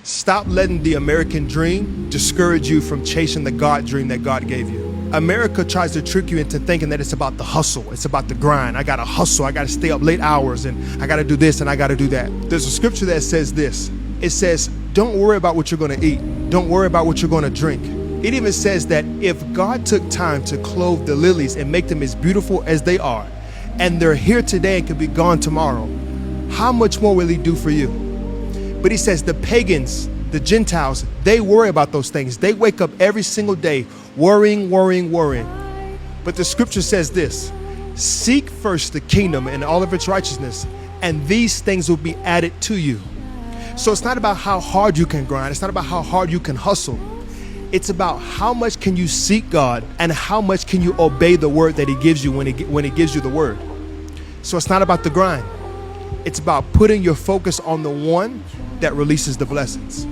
Stop letting the American dream discourage you from chasing the God dream that God gave you. America tries to trick you into thinking that it's about the hustle. It's about the grind. I gotta hustle. I gotta stay up late hours and I gotta do this and I gotta do that. There's a scripture that says this. It says, don't worry about what you're gonna eat. Don't worry about what you're gonna drink. It even says that if God took time to clothe the lilies and make them as beautiful as they are, and they're here today and could be gone tomorrow, how much more will he do for you? But he says the pagans, the Gentiles, they worry about those things. They wake up every single day worrying. But the scripture says this, seek first the kingdom and all of its righteousness, and these things will be added to you. So it's not about how hard you can grind. It's not about how hard you can hustle. It's about how much can you seek God and how much can you obey the word that he gives you when he gives you the word. So it's not about the grind. It's about putting your focus on the one that releases the blessings.